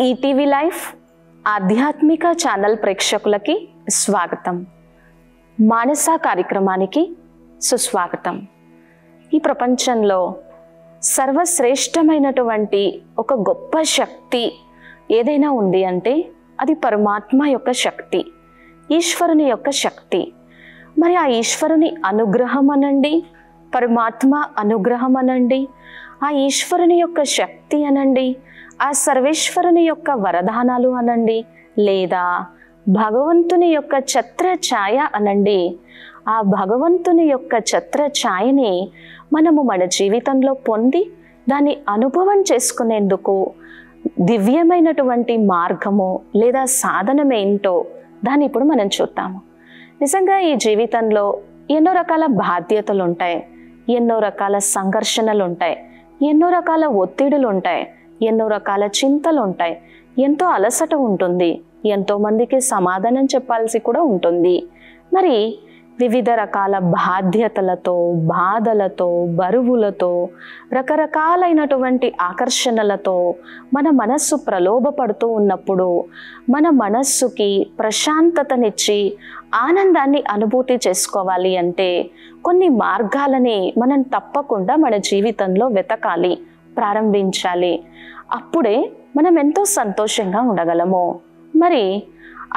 ETV life ఆధ్యాత్మిక channel ప్రేక్షకులకి స్వాగతం. మానస కార్యక్రమానికి సుస్వాగతం. ఈ ప్రపంచంలో సర్వశ్రేష్టమైనటువంటి ఒక గొప్ప శక్తి ఏదైనా ఉంది అంటే అది పరమాత్మ యొక్క శక్తి, ఈశ్వరుని యొక్క శక్తి. మరి ఆ ఈశ్వరుని అనుగ్రహం అనండి, పరమాత్మ అనుగ్రహం అనండి, ఆ ఈశ్వరుని యొక్క శక్తి అనండి, ఆ సర్వేశ్వరుని యొక్క వరదానాలు అనండి, లేదా భగవంతుని యొక్క ఛత్ర ఛాయ అనండి. ఆ భగవంతుని యొక్క ఛత్ర ఛాయని మనము మన జీవితంలో పొంది దాన్ని అనుభవం చేసుకునేందుకు దివ్యమైనటువంటి మార్గము లేదా సాధనం ఏంటో దాన్ని ఇప్పుడు మనం చూద్దాము. నిజంగా ఈ జీవితంలో ఎన్నో రకాల బాధ్యతలు ఉంటాయి, ఎన్నో రకాల సంఘర్షణలు ఉంటాయి, ఎన్నో రకాల ఒత్తిడులు ఉంటాయి, ఎన్నో రకాల చింతలు ఉంటాయి, ఎంతో అలసట ఉంటుంది, ఎంతో మందికి సమాధానం చెప్పాల్సి కూడా ఉంటుంది. మరి వివిధ రకాల బాధ్యతలతో, బాధలతో, బరువులతో, రకరకాలైనటువంటి ఆకర్షణలతో మన మనస్సు ప్రలోభపడుతూ ఉన్నప్పుడు మన మనస్సుకి ప్రశాంతతనిచ్చి ఆనందాన్ని అనుభూతి చేసుకోవాలి అంటే కొన్ని మార్గాలని మనం తప్పకుండా మన జీవితంలో వెతకాలి, ప్రారంభించాలి. అప్పుడే మనం ఎంతో సంతోషంగా ఉండగలము. మరి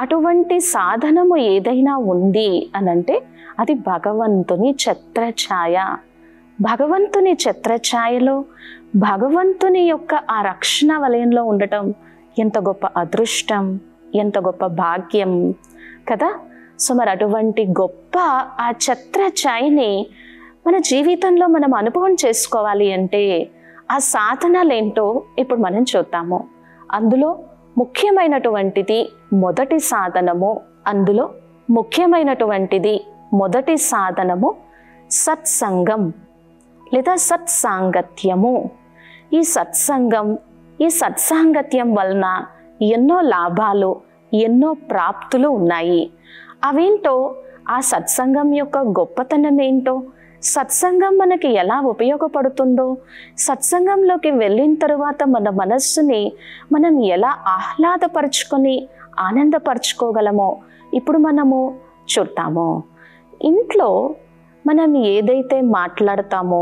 అటువంటి సాధనము ఏదైనా ఉంది అనంటే అది భగవంతుని ఛత్రఛాయ. భగవంతుని ఛత్రఛాయలో భగవంతుని యొక్క ఆ రక్షణ వలయంలో ఉండటం ఎంత గొప్ప అదృష్టం, ఎంత గొప్ప భాగ్యం కదా. సో మరి అటువంటి గొప్ప ఆ ఛత్రఛాయని మన జీవితంలో మనం అనుభవం చేసుకోవాలి అంటే ఆ సాధనాలు ఏంటో ఇప్పుడు మనం చూద్దాము. అందులో ముఖ్యమైనటువంటిది మొదటి సాధనము సత్సంగం లేదా సత్సాంగత్యము. ఈ సత్సాంగత్యం వలన ఎన్నో లాభాలు, ఎన్నో ప్రాప్తులు ఉన్నాయి. అవేంటో, ఆ సత్సంగం యొక్క గొప్పతనం ఏంటో, సత్సంగం మనకి ఎలా ఉపయోగపడుతుందో, సత్సంగంలోకి వెళ్ళిన తరువాత మన మనస్సుని మనం ఎలా ఆహ్లాదపరుచుకొని ఆనందపరుచుకోగలమో ఇప్పుడు మనము చూద్దాము. ఇంట్లో మనం ఏదైతే మాట్లాడతామో,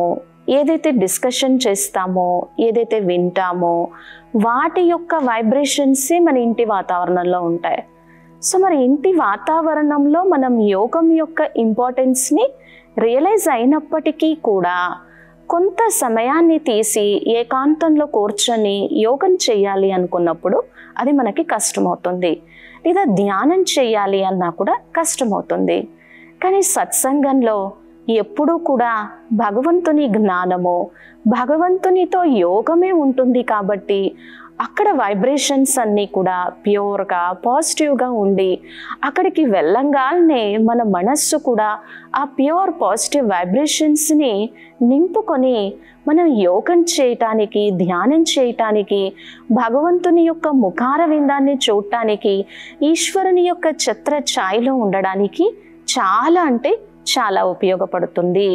ఏదైతే డిస్కషన్ చేస్తామో, ఏదైతే వింటామో వాటి యొక్క వైబ్రేషన్సే మన ఇంటి వాతావరణంలో ఉంటాయి. సో మరి ఇంటి వాతావరణంలో మనం యోగం యొక్క ఇంపార్టెన్స్ని రియలైజ్ అయినప్పటికీ కూడా కొంత సమయాన్ని తీసి ఏకాంతంలో కూర్చొని యోగం చేయాలి అనుకున్నప్పుడు అది మనకి కష్టమవుతుంది, లేదా ధ్యానం చేయాలి అన్నా కూడా కష్టమవుతుంది. కానీ సత్సంగంలో ఎప్పుడూ కూడా భగవంతుని జ్ఞానము, భగవంతునితో యోగమే ఉంటుంది కాబట్టి అక్కడ వైబ్రేషన్స్ అన్నీ కూడా ప్యూర్గా, పాజిటివ్గా ఉండి అక్కడికి వెళ్ళంగానే మన మనస్సు కూడా ఆ ప్యూర్ పాజిటివ్ వైబ్రేషన్స్ని నింపుకొని మనం యోగం చేయటానికి, ధ్యానం చేయటానికి, భగవంతుని యొక్క ముఖార విందాన్ని చూడటానికి, ఈశ్వరుని యొక్క ఛత్ర ఛాయలో ఉండడానికి చాలా అంటే చాలా ఉపయోగపడుతుంది.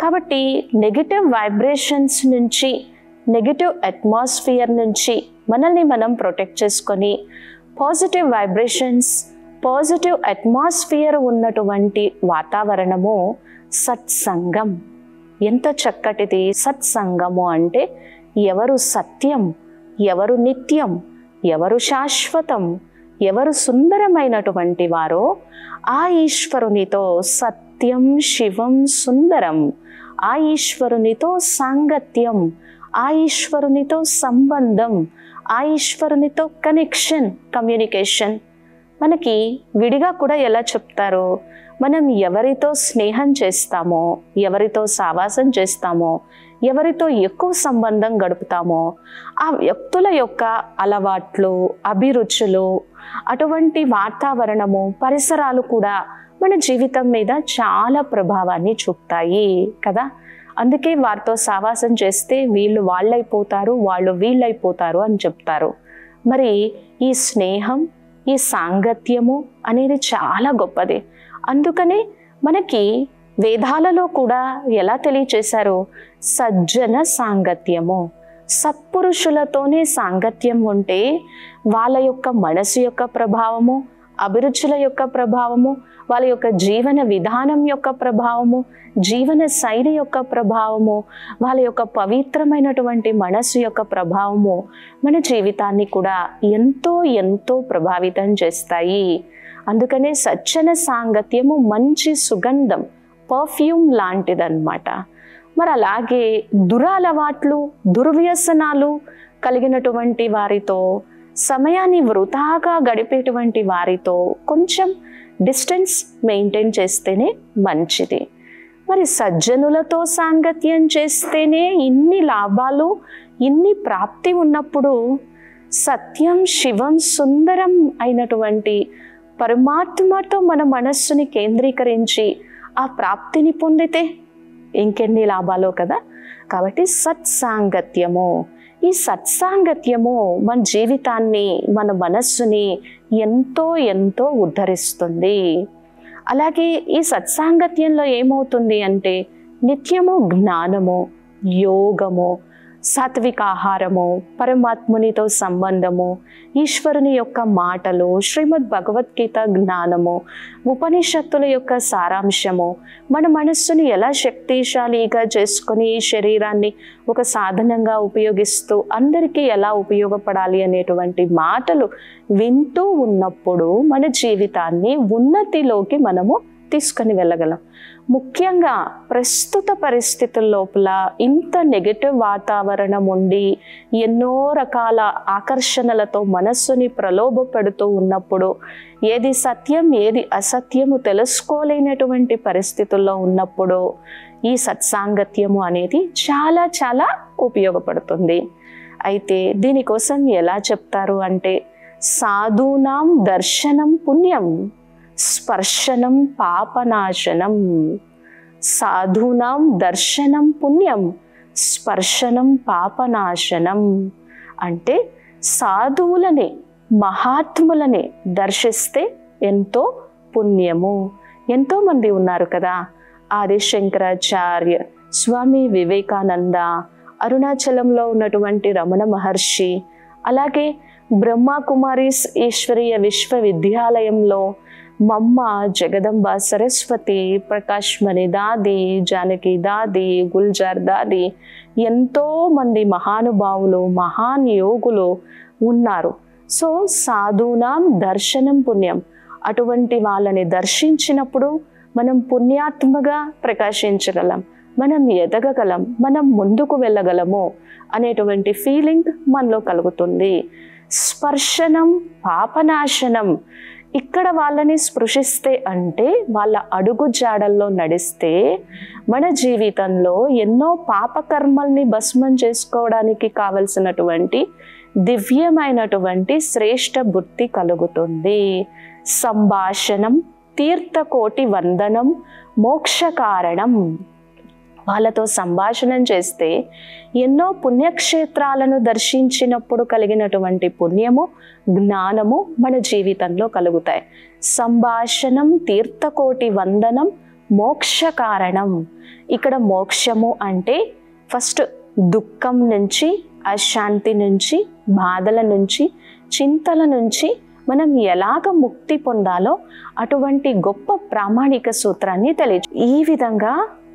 కాబట్టి నెగిటివ్ వైబ్రేషన్స్ నుంచి, నెగిటివ్ అట్మాస్ఫియర్ నుంచి మనల్ని మనం ప్రొటెక్ట్ చేసుకొని పాజిటివ్ వైబ్రేషన్స్, పాజిటివ్ అట్మాస్ఫియర్ ఉన్నటువంటి వాతావరణము సత్సంగం. ఎంత చక్కటిది సత్సంగము అంటే, ఎవరు సత్యం, ఎవరు నిత్యం, ఎవరు శాశ్వతం, ఎవరు సుందరమైనటువంటి వారో ఆ ఈశ్వరునితో సత్యం, శివం, సుందరం, ఆ ఈశ్వరునితో సాంగత్యం, ఆ ఈశ్వరునితో సంబంధం, ఆ ఈశ్వరునితో కనెక్షన్, కమ్యూనికేషన్. మనకి విడిగా కూడా ఎలా చెప్తారో, మనం ఎవరితో స్నేహం చేస్తామో, ఎవరితో సావాసం చేస్తామో, ఎవరితో ఎక్కువ సంబంధం గడుపుతామో ఆ వ్యక్తుల యొక్క అలవాట్లు, అభిరుచులు, అటువంటి వాతావరణము, పరిసరాలు కూడా మన జీవితం మీద చాలా ప్రభావాన్ని చూపుతాయి కదా. అందుకే వారితో సావాసం చేస్తే వీళ్ళు వాళ్ళైపోతారు, వాళ్ళు వీళ్ళైపోతారు అని చెప్తారు. మరి ఈ స్నేహం, ఈ సాంగత్యము అనేది చాలా గొప్పది. అందుకనే మనకి వేదాలలో కూడా ఎలా తెలియచేశారు, సజ్జన సాంగత్యము. సత్పురుషులతోనే సాంగత్యం ఉంటే వాళ్ళ యొక్క మనసు యొక్క ప్రభావము, అభిరుచుల యొక్క ప్రభావము, వాళ్ళ యొక్క జీవన విధానం యొక్క ప్రభావము, జీవన శైలి యొక్క ప్రభావము, వాళ్ళ యొక్క పవిత్రమైనటువంటి మనసు యొక్క ప్రభావము మన జీవితాన్ని కూడా ఎంతో ఎంతో ప్రభావితం చేస్తాయి. అందుకనే సజ్జన సాంగత్యము మంచి సుగంధం, పర్ఫ్యూమ్ లాంటిదన్నమాట. మరి అలాగే దురలవాట్లు, దుర్వ్యసనాలు కలిగినటువంటి వారితో, సమయాన్ని వృధాగా గడిపేటువంటి వారితో కొంచెం డిస్టెన్స్ మెయింటైన్ చేస్తేనే మంచిది. మరి సజ్జనులతో సాంగత్యం చేస్తేనే ఇన్ని లాభాలు, ఇన్ని ప్రాప్తి ఉన్నప్పుడు సత్యం, శివం, సుందరం అయినటువంటి పరమాత్మతో మన మనస్సుని కేంద్రీకరించి ఆ ప్రాప్తిని పొందితే ఇంకెన్ని లాభాలో కదా. కాబట్టి సత్సాంగత్యము, ఈ సత్సాంగత్యము మన జీవితాన్ని, మన మనస్సుని ఎంతో ఎంతో ఉద్ధరిస్తుంది. అలాగే ఈ సత్సాంగత్యంలో ఏమవుతుంది అంటే నిత్యము జ్ఞానము, యోగము, సాత్విక ఆహారము, పరమాత్మునితో సంబంధము, ఈశ్వరుని యొక్క మాటలు, శ్రీమద్ భగవద్గీత జ్ఞానము, ఉపనిషత్తుల యొక్క సారాంశము, మన మనస్సుని ఎలా శక్తిశాలిగా చేసుకొని ఈ శరీరాన్ని ఒక సాధనంగా ఉపయోగిస్తూ అందరికీ ఎలా ఉపయోగపడాలి అనేటువంటి మాటలు వింటూ ఉన్నప్పుడు మన జీవితాన్ని ఉన్నతిలోకి మనము తీసుకొని వెళ్ళగలం. ముఖ్యంగా ప్రస్తుత పరిస్థితుల లోపల ఇంత నెగటివ్ వాతావరణం ఉండి ఎన్నో రకాల ఆకర్షణలతో మనస్సుని ప్రలోభ పెడుతూ ఉన్నప్పుడు ఏది సత్యం, ఏది అసత్యము తెలుసుకోలేనటువంటి పరిస్థితుల్లో ఉన్నప్పుడు ఈ సత్సాంగత్యము అనేది చాలా చాలా ఉపయోగపడుతుంది. అయితే దీనికోసం ఎలా చెప్తారు అంటే సాధూనాం దర్శనం పుణ్యం, స్పర్శనం పాపనాశనం. సాధూనాం దర్శనం పుణ్యం, స్పర్శనం పాపనాశనం. అంటే సాధువులని, మహాత్ములని దర్శిస్తే ఎంతో పుణ్యము. ఎంతోమంది ఉన్నారు కదా, ఆది శంకరాచార్య, స్వామి వివేకానంద, అరుణాచలంలో ఉన్నటువంటి రమణ మహర్షి, అలాగే బ్రహ్మకుమారీస్ ఈశ్వరీయ విశ్వవిద్యాలయంలో మమ్మ, జగదంబ సరస్వతి, ప్రకాష్ మణి దాది, జానకి దాది, గుల్జార్ దాది, ఎంతో మంది మహానుభావులు, మహాన్ యోగులు ఉన్నారు. సో సాధూనాం దర్శనం పుణ్యం. అటువంటి వాళ్ళని దర్శించినప్పుడు మనం పుణ్యాత్మగా ప్రకాశించగలం, మనం ఎదగగలం, మనం ముందుకు వెళ్ళగలము అనేటువంటి ఫీలింగ్ మనలో కలుగుతుంది. స్పర్శనం పాపనాశనం. ఇక్కడ వాళ్ళని స్పృశిస్తే అంటే వాళ్ళ అడుగు జాడల్లో నడిస్తే మన జీవితంలో ఎన్నో పాపకర్మల్ని భస్మం చేసుకోవడానికి కావలసినటువంటి దివ్యమైనటువంటి శ్రేష్ఠ బుద్ధి కలుగుతుంది. సంభాషణం తీర్థకోటి వందనం మోక్ష కారణం. వాళ్ళతో సంభాషణం చేస్తే ఎన్నో పుణ్యక్షేత్రాలను దర్శించినప్పుడు కలిగినటువంటి పుణ్యము, జ్ఞానము మన జీవితంలో కలుగుతాయి. సంభాషణం తీర్థకోటి వందనం మోక్ష కారణం. ఇక్కడ మోక్షము అంటే ఫస్ట్ దుఃఖం నుంచి, అశాంతి నుంచి, బాధల నుంచి, చింతల నుంచి మనం ఎలాగ ముక్తి పొందాలో అటువంటి గొప్ప ప్రామాణిక సూత్రాన్ని ఈ విధంగా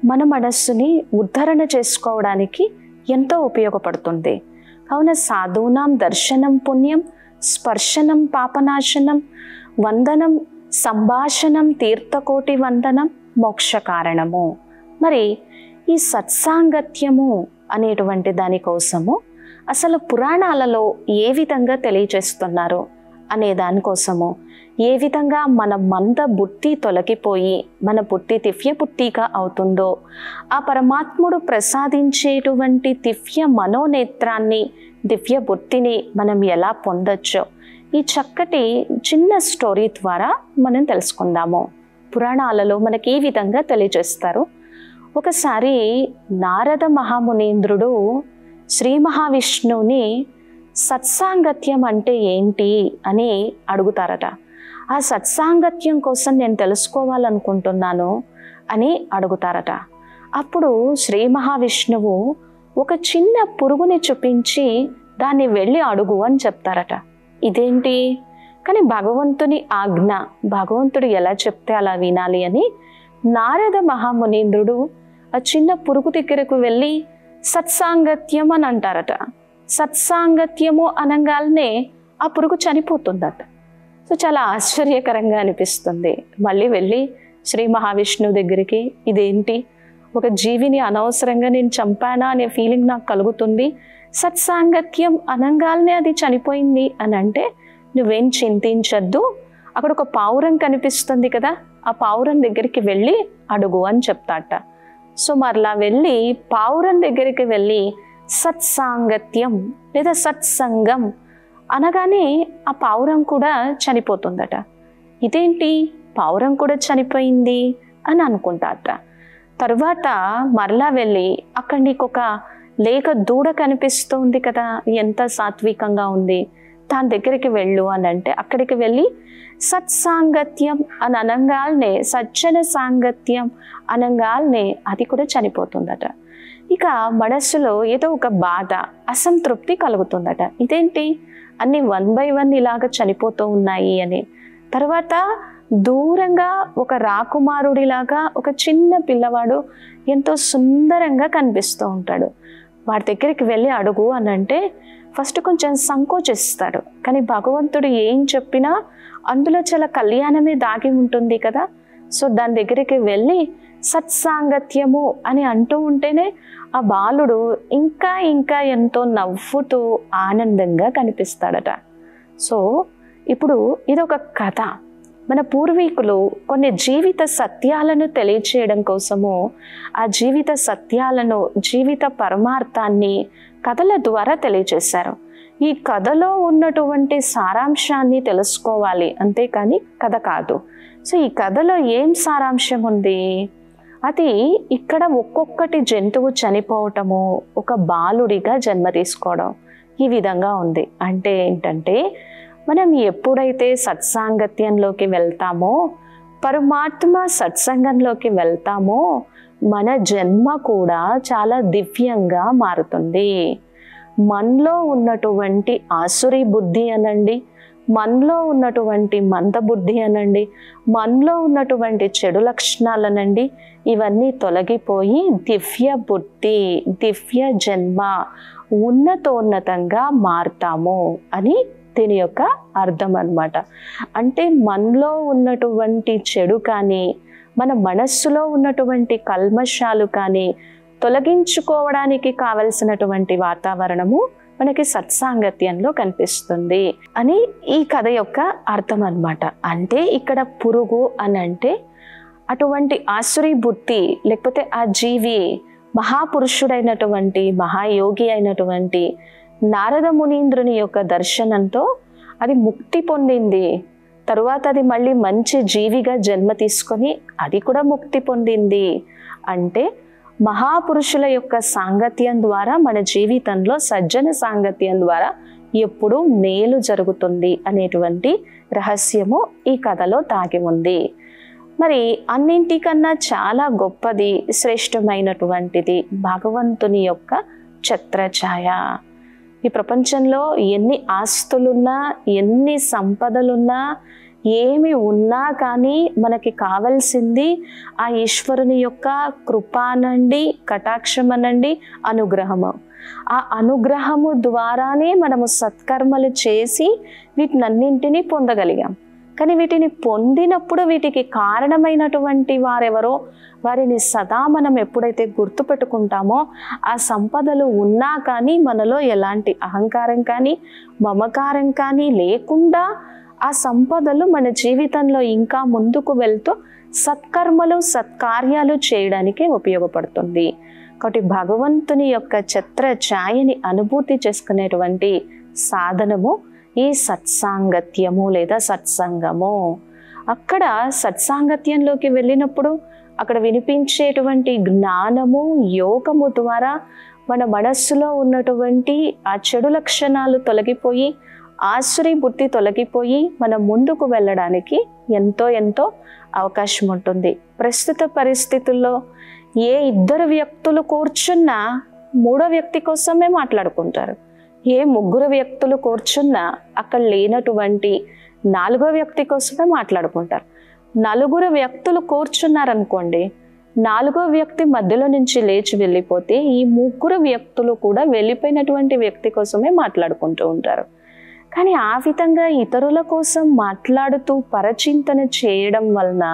మన మనస్సుని ఉద్ధరణ చేసుకోవడానికి ఎంతో ఉపయోగపడుతుంది. కావున సాధూనాం దర్శనం పుణ్యం, స్పర్శనం పాపనాశనం, వందనం సంభాషణం తీర్థకోటి వందనం మోక్ష కారణము. మరి ఈ సత్సాంగత్యము అనేటువంటి దానికోసము అసలు పురాణాలలో ఏ విధంగా తెలియచేస్తున్నారు అనే దానికోసము, ఏ విధంగా మన మంద బుద్ధి తొలగిపోయి మన బుద్ధి దివ్య బుద్ధిగా అవుతుందో, ఆ పరమాత్ముడు ప్రసాదించేటువంటి దివ్య మనోనేత్రాన్ని, దివ్య బుద్ధిని మనం ఎలా పొందొచ్చో ఈ చక్కటి చిన్న స్టోరీ ద్వారా మనం తెలుసుకుందాము. పురాణాలలో మనకి ఈ విధంగా తెలియజేస్తారు. ఒకసారి నారద మహామునీంద్రుడు శ్రీ మహావిష్ణువుని సత్సాంగత్యం అంటే ఏంటి అని అడుగుతారట. ఆ సత్సాంగత్యం కోసం నేను తెలుసుకోవాలనుకుంటున్నాను అని అడుగుతారట. అప్పుడు శ్రీ మహావిష్ణువు ఒక చిన్న పురుగుని చూపించి దాన్ని వెళ్ళి అడుగు అని చెప్తారట. ఇదేంటి? కానీ భగవంతుని ఆజ్ఞ, భగవంతుడు ఎలా చెప్తే అలా వినాలి అని నారద మహామునీంద్రుడు ఆ చిన్న పురుగు దగ్గరకు వెళ్ళి సత్సాంగత్యం అని అంటారట. సత్సాంగత్యము అనగానే ఆ పురుగు చనిపోతుందట. సో చాలా ఆశ్చర్యకరంగా అనిపిస్తుంది. మళ్ళీ వెళ్ళి శ్రీ మహావిష్ణువు దగ్గరికి, ఇదేంటి, ఒక జీవిని అనవసరంగా నేను చంపానా అనే ఫీలింగ్ నాకు కలుగుతుంది, సత్సాంగత్యం అనగానే అది చనిపోయింది అని అంటే, నువ్వేం చింతించద్దు, అక్కడ ఒక పావురం కనిపిస్తుంది కదా, ఆ పావురం దగ్గరికి వెళ్ళి అడుగు అని చెప్తాట. సో మరలా వెళ్ళి పావురం దగ్గరికి వెళ్ళి సత్సాంగత్యం లేదా సత్సంగం అనగానే ఆ పావురం కూడా చనిపోతుందట. ఇదేంటి, పావురం కూడా చనిపోయింది అని అనుకుంటాట. తర్వాత మరలా వెళ్ళి అక్కడ నీకు ఒక లేక దూడ కనిపిస్తుంది కదా, ఎంత సాత్వికంగా ఉంది, దాని దగ్గరికి వెళ్ళు అని అంటే అక్కడికి వెళ్ళి సత్సాంగత్యం అని అనగానే, సజ్జన సాంగత్యం అనగానే అది కూడా చనిపోతుందట. ఇక మనస్సులో ఏదో ఒక బాధ, అసంతృప్తి కలుగుతుందట. ఇదేంటి, అన్ని 1 by 1 ఇలాగ చనిపోతూ ఉన్నాయి అని. తర్వాత దూరంగా ఒక రాకుమారుడిలాగా ఒక చిన్న పిల్లవాడు ఎంతో సుందరంగా కనిపిస్తూ ఉంటాడు. వాడి దగ్గరికి వెళ్ళి అడుగు అని అంటే ఫస్ట్ కొంచెం సంకోచిస్తాడు. కానీ భగవంతుడు ఏం చెప్పినా అందులో చాలా కళ్యాణమే దాగి ఉంటుంది కదా. సో దాని దగ్గరికి వెళ్ళి సత్సాంగత్యము అని అంటూ ఉంటేనే ఆ బాలుడు ఇంకా ఇంకా ఎంతో నవ్వుతూ ఆనందంగా కనిపిస్తాడట. సో ఇప్పుడు ఇదొక కథ. మన పూర్వీకులు కొన్ని జీవిత సత్యాలను తెలియచేయడం కోసము ఆ జీవిత సత్యాలను, జీవిత పరమార్థాన్ని కథల ద్వారా తెలియచేశారు. ఈ కథలో ఉన్నటువంటి సారాంశాన్ని తెలుసుకోవాలి, అంతేకాని కథ కాదు. సో ఈ కథలో ఏం సారాంశం ఉంది? అది ఇక్కడ ఒక్కొక్కటి జంతువు చనిపోవటము, ఒక బాలుడిగా జన్మ తీసుకోవడం, ఈ విధంగా ఉంది. అంటే ఏంటంటే, మనం ఎప్పుడైతే సత్సాంగత్యంలోకి వెళ్తామో, పరమాత్మ సత్సంగంలోకి వెళ్తామో, మన జన్మ కూడా చాలా దివ్యంగా మారుతుంది. మనలో ఉన్నటువంటి ఆసురీ బుద్ధి అనండి, మనలో ఉన్నటువంటి మందబుద్ధి అనండి, మనలో ఉన్నటువంటి చెడు లక్షణాలనండి, ఇవన్నీ తొలగిపోయి దివ్య బుద్ధి, దివ్య జన్మ, ఉన్నతోన్నతంగా మారుతాము అని దీని యొక్క అర్థం అన్నమాట. అంటే మనలో ఉన్నటువంటి చెడు కానీ, మన మనస్సులో ఉన్నటువంటి కల్మషాలు కానీ తొలగించుకోవడానికి కావలసినటువంటి వాతావరణము మనకి సత్సాంగత్యంలో కనిపిస్తుంది అని ఈ కథ యొక్క అర్థం అన్నమాట. అంటే ఇక్కడ పురుగు అని అంటే అటువంటి ఆసురీ బుద్ధి, లేకపోతే ఆ జీవి మహాపురుషుడైనటువంటి మహాయోగి అయినటువంటి నారద మునీంద్రుని యొక్క దర్శనంతో అది ముక్తి పొందింది. తరువాత అది మళ్ళీ మంచి జీవిగా జన్మ తీసుకొని అది కూడా ముక్తి పొందింది. అంటే మహాపురుషుల యొక్క సాంగత్యం ద్వారా మన జీవితంలో, సజ్జన సాంగత్యం ద్వారా ఎప్పుడూ మేలు జరుగుతుంది అనేటువంటి రహస్యము ఈ కథలో దాగి ఉంది. మరి అన్నింటికన్నా చాలా గొప్పది, శ్రేష్టమైనటువంటిది భగవంతుని యొక్క ఛత్రఛాయ. ఈ ప్రపంచంలో ఎన్ని ఆస్తులున్నా, ఎన్ని సంపదలున్నా, ఏమి ఉన్నా కానీ మనకి కావలసింది ఆ ఈశ్వరుని యొక్క కృపానండి, కటాక్షమనండి, అనుగ్రహము. ఆ అనుగ్రహము ద్వారానే మనము సత్కర్మలు చేసి వీటినన్నింటినీ పొందగలిగాం. కానీ వీటిని పొందినప్పుడు వీటికి కారణమైనటువంటి వారెవరో వారిని సదా మనం ఎప్పుడైతే గుర్తుపెట్టుకుంటామో, ఆ సంపదలు ఉన్నా కానీ మనలో ఎలాంటి అహంకారం కానీ మమకారం కానీ లేకుండా ఆ సంపదలు మన జీవితంలో ఇంకా ముందుకు వెళ్తూ సత్కర్మలు, సత్కార్యాలు చేయడానికి ఉపయోగపడుతుంది. కాబట్టి భగవంతుని యొక్క ఛత్రఛాయని అనుభూతి చేసుకునేటువంటి సాధనము ఈ సత్సాంగత్యము లేదా సత్సంగము. అక్కడ సత్సాంగత్యంలోకి వెళ్ళినప్పుడు అక్కడ వినిపించేటువంటి జ్ఞానము, యోగము ద్వారా మన మనస్సులో ఉన్నటువంటి ఆ చెడు లక్షణాలు తొలగిపోయి, ఆసురీ బుద్ధి తొలగిపోయి మనం ముందుకు వెళ్ళడానికి ఎంతో అవకాశం ఉంటుంది. ప్రస్తుత పరిస్థితుల్లో ఏ ఇద్దరు వ్యక్తులు కూర్చున్నా మూడో వ్యక్తి కోసమే మాట్లాడుకుంటారు. ఏ ముగ్గురు వ్యక్తులు కూర్చున్నా అక్కడ లేనటువంటి నాలుగో వ్యక్తి కోసమే మాట్లాడుకుంటారు. నలుగురు వ్యక్తులు కూర్చున్నారనుకోండి, నాలుగో వ్యక్తి మధ్యలో నుంచి లేచి వెళ్ళిపోతే ఈ ముగ్గురు వ్యక్తులు కూడా వెళ్ళిపోయినటువంటి వ్యక్తి కోసమే మాట్లాడుకుంటూ ఉంటారు. కానీ ఆ విధంగా ఇతరుల కోసం మాట్లాడుతూ పరచింతన చేయడం వలన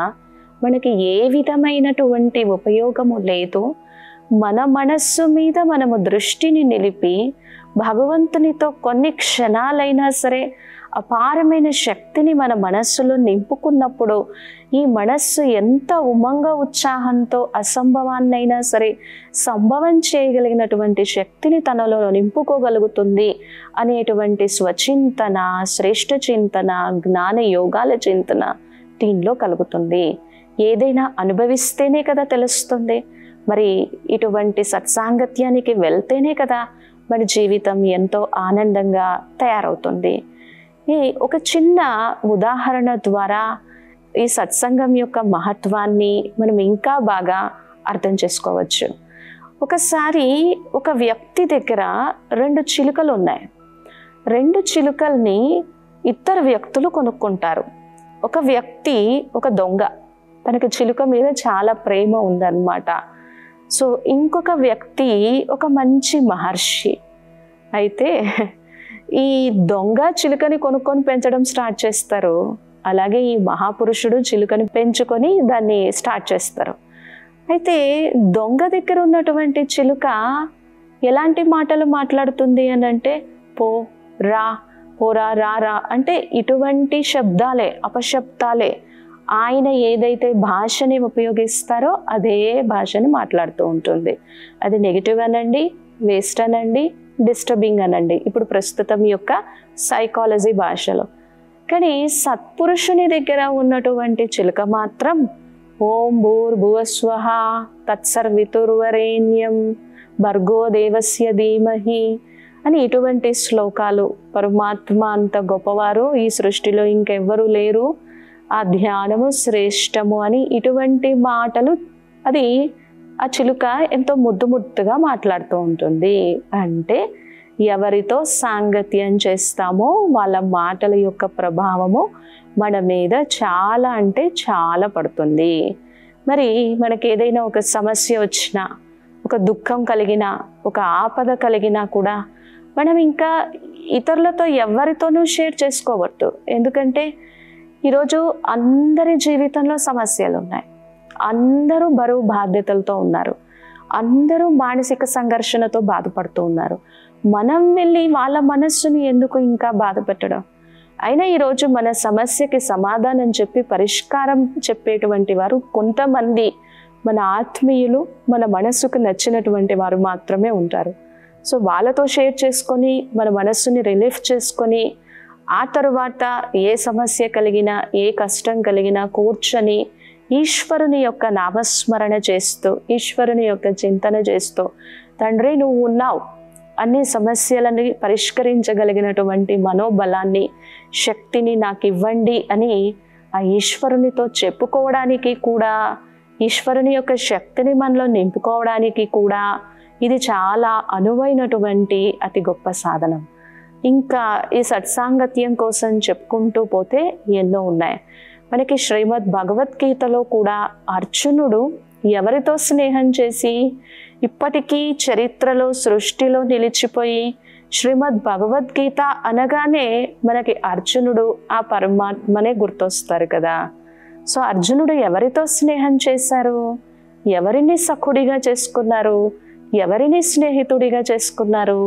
మనకి ఏ విధమైనటువంటి ఉపయోగము లేదు. మన మనస్సు మీద మనము దృష్టిని నిలిపి భగవంతునితో కొన్ని క్షణాలైనా సరే అపారమైన శక్తిని మన మనస్సులో నింపుకున్నప్పుడు ఈ మనస్సు ఎంత ఉమంగ ఉత్సాహంతో అసంభవాన్నైనా సరే సంభవం చేయగలిగినటువంటి శక్తిని తనలో నింపుకోగలుగుతుంది అనేటువంటి స్వచింతన, శ్రేష్ఠ చింతన, జ్ఞాన యోగాల చింతన దీనిలో కలుగుతుంది. ఏదైనా అనుభవిస్తేనే కదా తెలుస్తుంది. మరి ఇటువంటి సత్సాంగత్యానికి వెళ్తేనే కదా మన జీవితం ఎంతో ఆనందంగా తయారవుతుంది. ఒక చిన్న ఉదాహరణ ద్వారా ఈ సత్సంగం యొక్క మహత్వాన్ని మనం ఇంకా బాగా అర్థం చేసుకోవచ్చు. ఒకసారి ఒక వ్యక్తి దగ్గర 2 చిలుకలు ఉన్నాయి. 2 చిలుకల్ని ఇద్దరు వ్యక్తులు కొనుక్కుంటారు. ఒక వ్యక్తి ఒక దొంగ, తనకి చిలుక మీద చాలా ప్రేమ ఉందన్నమాట. సో ఇంకొక వ్యక్తి ఒక మంచి మహర్షి. అయితే ఈ దొంగ చిలుకని కొనుక్కొని పెంచడం స్టార్ట్ చేస్తారు. అలాగే ఈ మహాపురుషుడు చిలుకని పెంచుకొని దాన్ని స్టార్ట్ చేస్తారు. అయితే దొంగ దగ్గర ఉన్నటువంటి చిలుక ఎలాంటి మాటలు మాట్లాడుతుంది అని అంటే, పో రా, పోరా, రా రా అంటే ఇటువంటి శబ్దాలే, అపశబ్దాలే. ఆయన ఏదైతే భాషని ఉపయోగిస్తారో అదే భాషని మాట్లాడుతూ ఉంటుంది. అది నెగిటివ్ అనండి, వేస్ట్ అనండి, డిస్టర్బింగ్ అనండి, ఇప్పుడు ప్రస్తుతం యొక్క సైకాలజీ భాషలో. కానీ సత్పురుషుని దగ్గర ఉన్నటువంటి చిలుక మాత్రం ఓం భూర్భువస్వః తత్సర్వితుర్వరేణ్యం భర్గో దేవస్య ధీమహి అని ఇటువంటి శ్లోకాలు. పరమాత్మ అంత గొప్పవారు ఈ సృష్టిలో ఇంకెవ్వరూ లేరు, ఆ ధ్యానము శ్రేష్టము అని ఇటువంటి మాటలు అది ఆ చిలుక ఎంతో ముద్దు ముద్దుగా మాట్లాడుతూ ఉంటుంది. అంటే ఎవరితో సాంగత్యం చేస్తామో వాళ్ళ మాటల యొక్క ప్రభావము మన మీద చాలా అంటే చాలా పడుతుంది. మరి మనకి ఏదైనా ఒక సమస్య వచ్చినా, ఒక దుఃఖం కలిగినా, ఒక ఆపద కలిగినా కూడా మనం ఇంకా ఇతరులతో ఎవరితోనూ షేర్ చేసుకోవద్దు. ఎందుకంటే ఈరోజు అందరి జీవితంలో సమస్యలు ఉన్నాయి. అందరూ బరువు బాధ్యతలతో ఉన్నారు. అందరూ మానసిక సంఘర్షణతో బాధపడుతూ ఉన్నారు. మనం వెళ్ళి వాళ్ళ మనస్సుని ఎందుకు ఇంకా బాధ పెట్టడం? అయినా ఈరోజు మన సమస్యకి సమాధానం చెప్పి పరిష్కారం చెప్పేటువంటి వారు కొంతమంది మన ఆత్మీయులు, మన మనస్సుకు నచ్చినటువంటి వారు మాత్రమే ఉంటారు. సో వాళ్ళతో షేర్ చేసుకొని మన మనస్సుని రిలీఫ్ చేసుకొని ఆ తరువాత ఏ సమస్య కలిగినా, ఏ కష్టం కలిగినా కూర్చొని ఈశ్వరుని యొక్క నామస్మరణ చేస్తూ, ఈశ్వరుని యొక్క చింతన చేస్తూ, తండ్రి నువ్వు ఉన్నావు, అన్ని సమస్యలని పరిష్కరించగలిగినటువంటి మనోబలాన్ని, శక్తిని నాకు ఇవ్వండి అని ఆ ఈశ్వరునితో చెప్పుకోవడానికి కూడా, ఈశ్వరుని యొక్క శక్తిని మనలో నింపుకోవడానికి కూడా ఇది చాలా అనువైనటువంటి అతి గొప్ప సాధనం. ఇంకా ఈ సత్సాంగత్యం కోసం చెప్పుకుంటూ పోతే ఎన్నో ఉన్నాయి. మనకి శ్రీమద్ భగవద్గీతలో కూడా అర్జునుడు ఎవరితో స్నేహం చేసి ఇప్పటికీ చరిత్రలో, సృష్టిలో నిలిచిపోయి శ్రీమద్ భగవద్గీత అనగానే మనకి అర్జునుడు ఆ పరమాత్మనే గుర్తొస్తారు కదా. సో అర్జునుడు ఎవరితో స్నేహం చేశారు? ఎవరిని సఖుడిగా చేసుకున్నారు? ఎవరిని స్నేహితుడిగా చేసుకున్నారు?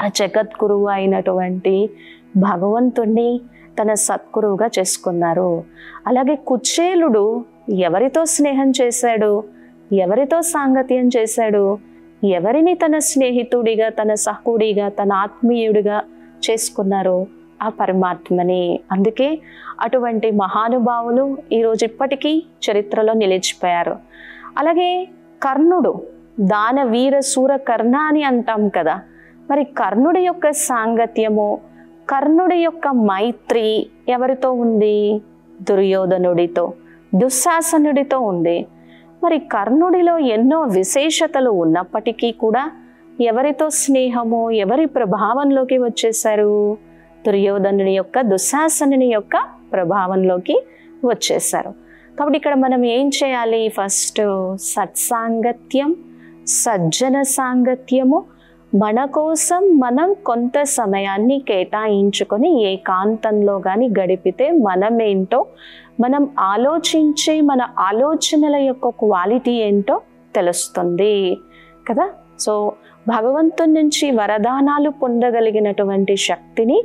ఆ జగద్గురువు అయినటువంటి భగవంతుణ్ణి తన సద్గురువుగా చేసుకున్నారు. అలాగే కుచేలుడు ఎవరితో స్నేహం చేశాడు? ఎవరితో సాంగత్యం చేశాడు? ఎవరిని తన స్నేహితుడిగా, తన సహుడిగా, తన ఆత్మీయుడిగా చేసుకున్నారు? ఆ పరమాత్మని. అందుకే అటువంటి మహానుభావులు ఈరోజు ఇప్పటికీ చరిత్రలో నిలిచిపోయారు. అలాగే కర్ణుడు, దాన వీర శూర కర్ణ అని అంటాం కదా. మరి కర్ణుడి యొక్క సాంగత్యము, కర్ణుడి యొక్క మైత్రి ఎవరితో ఉంది? దుర్యోధనుడితో, దుశ్శాసనుడితో ఉంది. మరి కర్ణుడిలో ఎన్నో విశేషతలు ఉన్నప్పటికీ కూడా ఎవరితో స్నేహము, ఎవరి ప్రభావంలోకి వచ్చేశారు? దుర్యోధనుని యొక్క, దుశ్శాసనుని యొక్క ప్రభావంలోకి వచ్చేసారు. కాబట్టి ఇక్కడ మనం ఏం చేయాలి? ఫస్ట్ సత్సాంగత్యం, సజ్జన సాంగత్యము, మన కోసం మనం కొంత సమయాన్ని కేటాయించుకొని ఏకాంతంలో కానీ గడిపితే మనమేంటో, మనం ఆలోచించే మన ఆలోచనల యొక్క క్వాలిటీ ఏంటో తెలుస్తుంది కదా. సో భగవంతుని నుంచి వరదానాలు పొందగలిగినటువంటి శక్తిని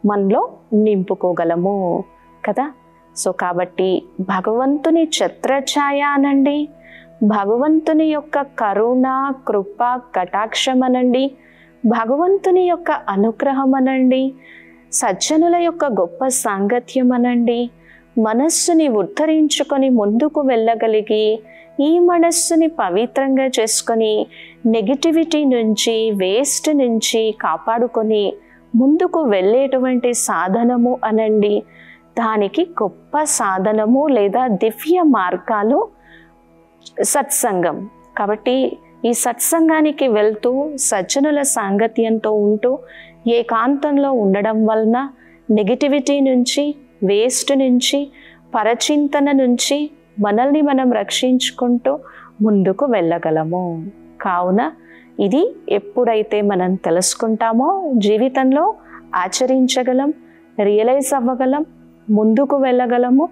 మనలో నింపుకోగలము కదా. సో కాబట్టి భగవంతుని ఛత్రఛాయ అనండి, భగవంతుని యొక్క కరుణ, కృప, కటాక్షం అనండి, భగవంతుని యొక్క అనుగ్రహం అనండి, సజ్జనుల యొక్క గొప్ప సాంగత్యం అనండి, మనస్సుని ఉద్ధరించుకొని ముందుకు వెళ్ళగలిగి ఈ మనస్సుని పవిత్రంగా చేసుకొని నెగిటివిటీ నుంచి, వేస్ట్ నుంచి కాపాడుకొని ముందుకు వెళ్ళేటువంటి సాధనము అనండి. దానికి గొప్ప సాధనము లేదా దివ్య మార్గాలు సత్సంగం. కాబట్టి ఈ సత్సంగానికి వెళ్తూ సజ్జనుల సాంగత్యంతో ఉంటూ ఏకాంతంలో ఉండడం వలన నెగిటివిటీ నుంచి, వేస్ట్ నుంచి, పరచింతన నుంచి మనల్ని మనం రక్షించుకుంటూ ముందుకు వెళ్ళగలము. కావున ఇది ఎప్పుడైతే మనం తెలుసుకుంటామో జీవితంలో ఆచరించగలం, రియలైజ్ అవ్వగలం, ముందుకు వెళ్ళగలము,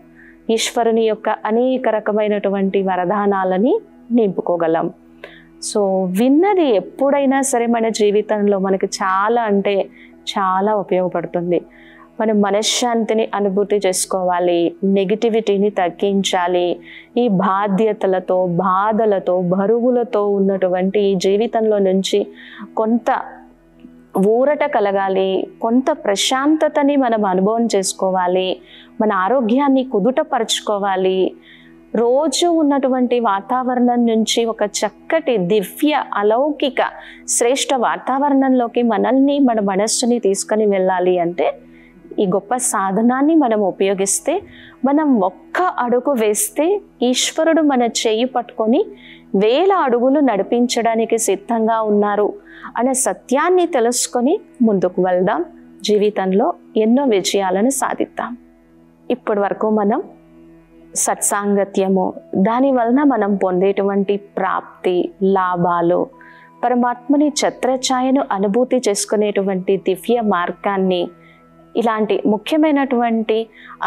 ఈశ్వరుని యొక్క అనేక రకమైనటువంటి వరదానాలని నింపుకోగలం. సో విన్నది ఎప్పుడైనా సరే మన జీవితంలో మనకి చాలా అంటే చాలా ఉపయోగపడుతుంది. మనం మనశ్శాంతిని అనుభూతి చేసుకోవాలి, నెగిటివిటీని తగ్గించాలి. ఈ బాధ్యతలతో, బాధలతో, బరువులతో ఉన్నటువంటి ఈ జీవితంలో నుంచి కొంత ఊరట కలగాలి, కొంత ప్రశాంతతని మనం అనుభవం చేసుకోవాలి, మన ఆరోగ్యాన్ని కుదుటపరుచుకోవాలి. రోజు ఉన్నటువంటి వాతావరణం నుంచి ఒక చక్కటి దివ్య అలౌకిక శ్రేష్ఠ వాతావరణంలోకి మనల్ని, మన మనస్సుని తీసుకొని వెళ్ళాలి అంటే ఈ గొప్ప సాధనాన్ని మనం ఉపయోగిస్తే, మనం ఒక్క అడుగు వేస్తే ఈశ్వరుడు మన చెయ్యి పట్టుకొని 1000 అడుగులు నడిపించడానికి సిద్ధంగా ఉన్నారు అనే సత్యాన్ని తెలుసుకొని ముందుకు వెళ్దాం. జీవితంలో ఎన్నో విజయాలను సాధిద్దాం. ఇప్పటి వరకు మనం సత్సాంగత్యము, దాని వలన మనం పొందేటువంటి ప్రాప్తి, లాభాలు, పరమాత్మని ఛత్రఛాయను అనుభూతి చేసుకునేటువంటి దివ్య మార్గాన్ని, ఇలాంటి ముఖ్యమైనటువంటి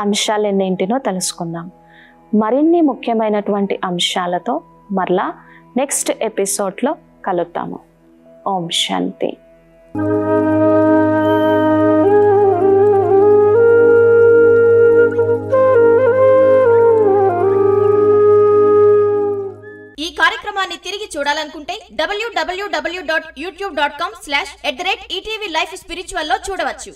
అంశాలు ఎన్నింటినో తెలుసుకుందాం. మరిన్ని ముఖ్యమైనటువంటి అంశాలతో మరలా నెక్స్ట్ ఎపిసోడ్లో కలుద్దాము. ఓం శాంతి. ఈ కార్యక్రమాన్ని తిరిగి చూడాలనుకుంటే www.youtube.com/@ETV Life Spiritual లో చూడవచ్చు.